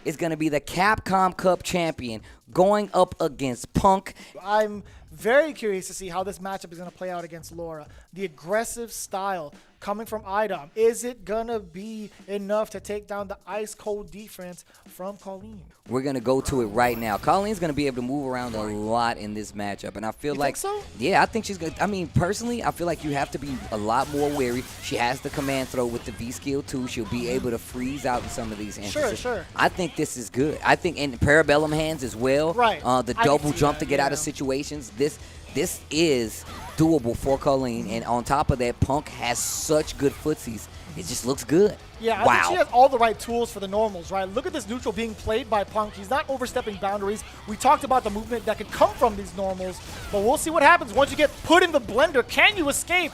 is going to be the Capcom Cup champion going up against Punk. I'm very curious to see how this matchup is going to play out against Laura. The aggressive style coming from iDom. Is it going to be enough to take down the ice-cold defense from Kolin? We're going to go to it right now. Kolin's going to be able to move around a lot in this matchup. And I feel Think so? Yeah, I think she's going to. I mean, personally, I feel like you have to be a lot more wary. She has the command throw with the V skill, too. She'll be able to freeze out in some of these instances. Sure. I think this is good. I think in Parabellum hands as well. Right. The double jump to get out of situations. This is doable for Kolin, and on top of that, Punk has such good footsies. It just looks good. Yeah, I think she has all the right tools for the normals, right? Look at this neutral being played by Punk. He's not overstepping boundaries. We talked about the movement that could come from these normals, but we'll see what happens once you get put in the blender. Can you escape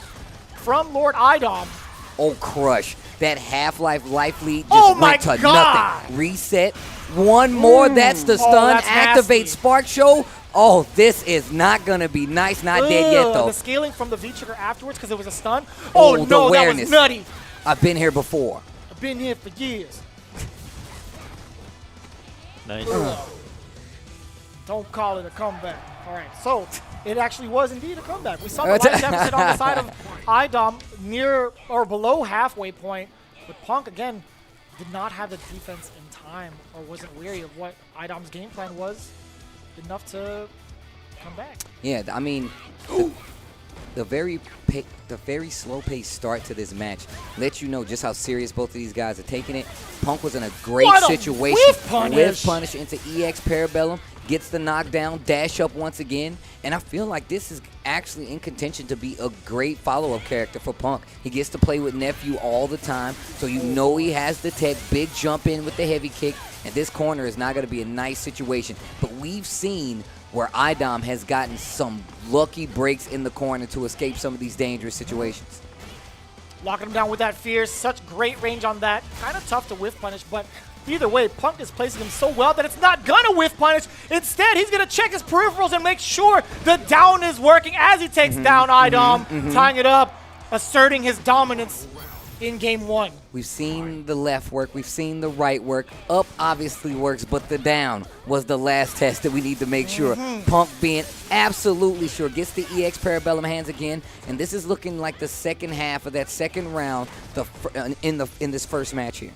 from Lord iDom? Oh, crush. That half-life life lead just went to nothing. Reset. One more. That's the stun. Activate nasty. Spark Show. Oh, this is not going to be nice. Not dead yet, though. The scaling from the V-trigger afterwards because it was a stun. Oh, no, that was nutty. I've been here before. I've been here for years. Nice. Don't call it a comeback. All right, so it actually was indeed a comeback. We saw the life deficit on the side of iDom near or below halfway point, but Punk, again, did not have the defense in time or wasn't wary of what iDom's game plan was enough to come back. Yeah, I mean, the very slow-paced start to this match lets you know just how serious both of these guys are taking it. Punk was in a great situation. Whiff punish into EX Parabellum, gets the knockdown, dash up once again, and I feel like this is actually in contention to be a great follow-up character for Punk. He gets to play with Nephew all the time, so you know he has the tech, big jump in with the heavy kick, and this corner is not going to be a nice situation. But we've seen where iDom has gotten some lucky breaks in the corner to escape some of these dangerous situations. Locking him down with that fierce, such great range on that. Kind of tough to whiff punish, but either way, Punk is placing him so well that it's not gonna whiff punish. Instead, he's gonna check his peripherals and make sure the down is working as he takes down iDom, tying it up, asserting his dominance in game one. We've seen the left work, we've seen the right work. Up obviously works, but the down was the last test that we need to make sure. Punk being absolutely sure, gets the EX Parabellum hands again, and this is looking like the second half of that second round in this first match here.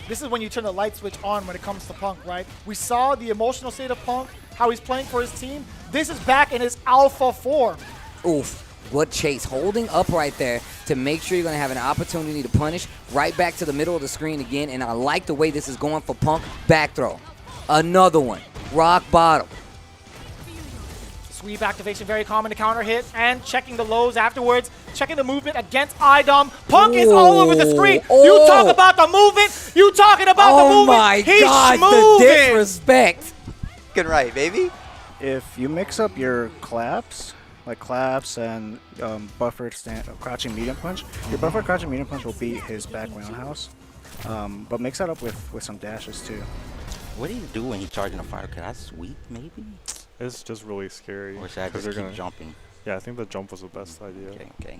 This is when you turn the light switch on when it comes to Punk, right? We saw the emotional state of Punk, how he's playing for his team. This is back in his alpha form. Oof. What chase, holding up right there to make sure you're going to have an opportunity to punish. Right back to the middle of the screen again, and I like the way this is going for Punk. Back throw. Another one. Rock bottom. Sweep activation, very common to counter hit, and checking the lows afterwards, checking the movement against iDom. Punk is all over the screen. You talk about the movement. You talking about the movement. Oh my He's God, schmooving. the disrespect. Good right, baby. If you mix up your claps, like claps and buffered crouching medium punch, your buffered crouching medium punch will beat his back roundhouse. But mix that up with some dashes too. What do you do when you're charging a fighter? Could I sweep maybe? It's just really scary. Or should I just keep jumping? Yeah, I think the jump was the best idea. Okay.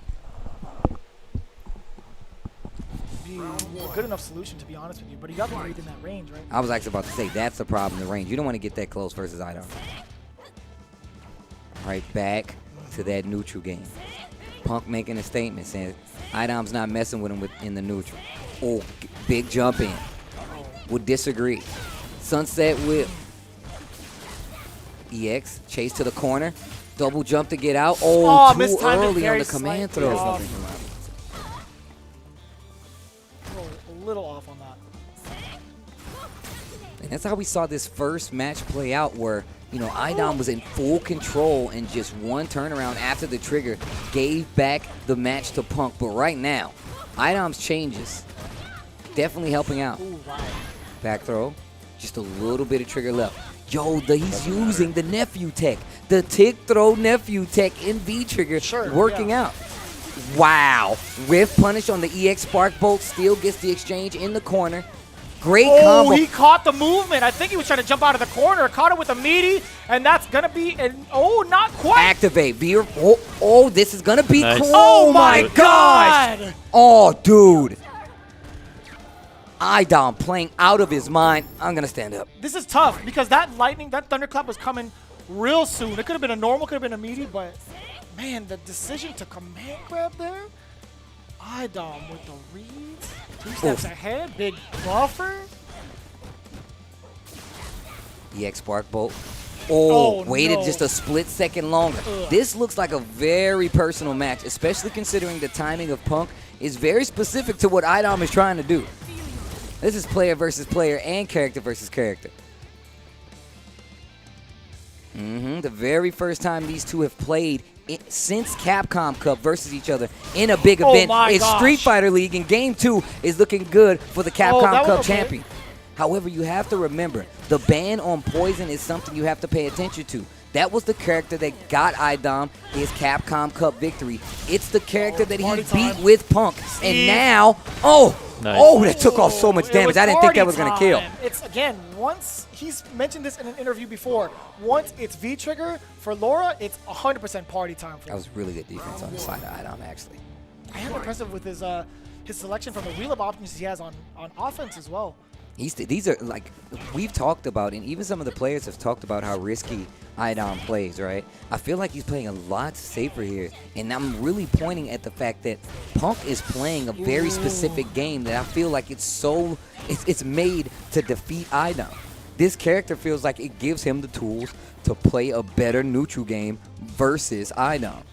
Be a good enough solution, to be honest with you, but you got to be within that range, right? I was actually about to say, that's the problem, the range. You don't want to get that close versus iDom. Right back to that neutral game. Punk making a statement saying iDom's not messing with him in the neutral. Oh, big jump in. Would disagree. Sunset whip. EX, chase to the corner. Double jump to get out. Oh, too early on the command throw. A little off on that. And that's how we saw this first match play out where, you know, iDom was in full control and just one turnaround after the trigger gave back the match to Punk. But right now, iDom's changes definitely helping out. Back throw, just a little bit of trigger left. Yo, he's using the Nephew tech. The tick throw Nephew tech in V-trigger working out. Wow. Whiff punish on the EX Spark Bolt. Still gets the exchange in the corner. Great combo. Oh, he caught the movement. I think he was trying to jump out of the corner. Caught it with a meaty, and that's going to be not quite. Activate. This is going to be cool. Oh, my God. Oh, dude. iDom playing out of his mind. I'm going to stand up. This is tough because that thunderclap was coming real soon. It could have been a normal, could have been a meaty, but man, the decision to command grab there. iDom with the read. 2 steps ahead. Big buffer. EX Spark Bolt. Oh, waited no. just a split second longer. This looks like a very personal match, especially considering the timing of Punk is very specific to what iDom is trying to do. This is player versus player and character versus character. The very first time these two have played since Capcom Cup versus each other in a big event. It's Street Fighter League, and Game 2 is looking good for the Capcom Cup champion. However, you have to remember, the ban on Poison is something you have to pay attention to. That was the character that got iDom his Capcom Cup victory. It's the character that he beat with Punk. And now, that took off so much damage. I didn't think that was going to kill. It's, again, once, he's mentioned this in an interview before, once it's V-trigger for Laura, it's 100% party time for him. That was really good defense on the side of iDom, actually. I am impressive with his selection from the wheel of options he has on offense as well. These are, like, we've talked about, and even some of the players have talked about how risky iDom plays, right? I feel like he's playing a lot safer here, and I'm really pointing at the fact that Punk is playing a very specific game that I feel like it's made to defeat iDom. This character feels like it gives him the tools to play a better neutral game versus iDom.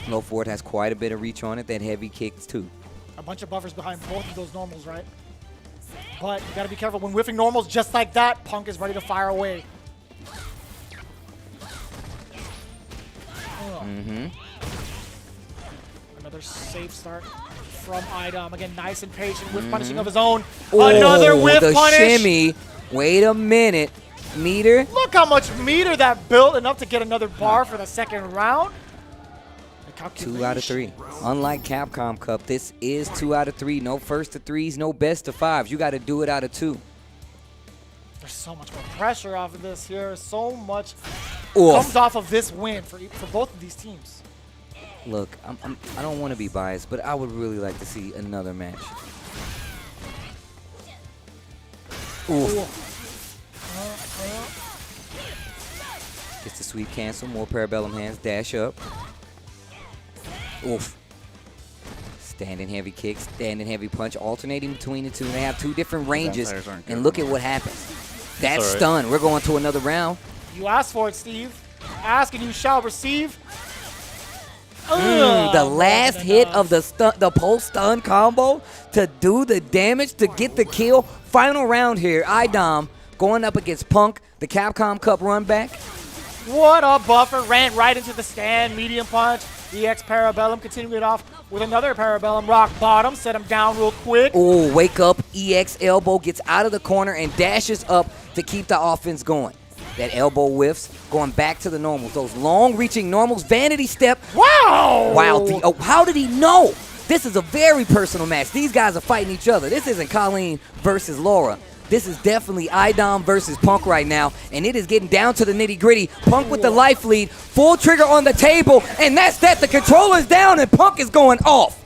Low forward has quite a bit of reach on it, that heavy kicks too. A bunch of buffers behind both of those normals, right? But you gotta be careful when whiffing normals just like that. Punk is ready to fire away. Another safe start from iDom. Again, nice and patient. Whiff punishing of his own. Another whiff punish. Shimmy. Wait a minute. Meter. Look how much meter that built, enough to get another bar for the second round. 2 out of 3. Unlike Capcom Cup, this is 2 out of 3. No first to 3s, no best to 5s. You got to do it out of 2. There's so much more pressure off of this here. So much comes off of this win for both of these teams. Look, I don't want to be biased, but I would really like to see another match. Gets the sweep cancel. More parabellum hands. Dash up. Standing heavy kick, standing heavy punch, alternating between the two. They have 2 different ranges, and look at what happens. That's stun. We're going to another round. You asked for it, Steve. Ask and you shall receive. The last hit of the post-stun combo to do the damage, to get the kill. Final round here. iDom going up against Punk, the Capcom Cup run back. What a buffer. Ran right into the stand. Medium punch. EX Parabellum, continuing it off with another Parabellum. Rock bottom, set him down real quick. Wake up. EX elbow gets out of the corner and dashes up to keep the offense going. That elbow whiffs, going back to the normals. Those long-reaching normals. Vanity step. Wow! Wow. How did he know? This is a very personal match. These guys are fighting each other. This isn't Kolin versus Laura. This is definitely iDom versus Punk right now, and it is getting down to the nitty-gritty. Punk with the life lead, full trigger on the table, and that's that. The controller's down, and Punk is going off.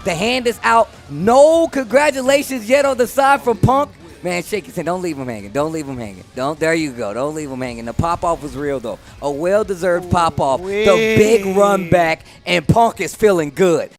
The hand is out. No congratulations yet on the side from Punk. Man, shake his hand. Don't leave him hanging. Don't leave him hanging. There you go. Don't leave him hanging. The pop-off was real, though. A well-deserved pop-off. The big run back, and Punk is feeling good.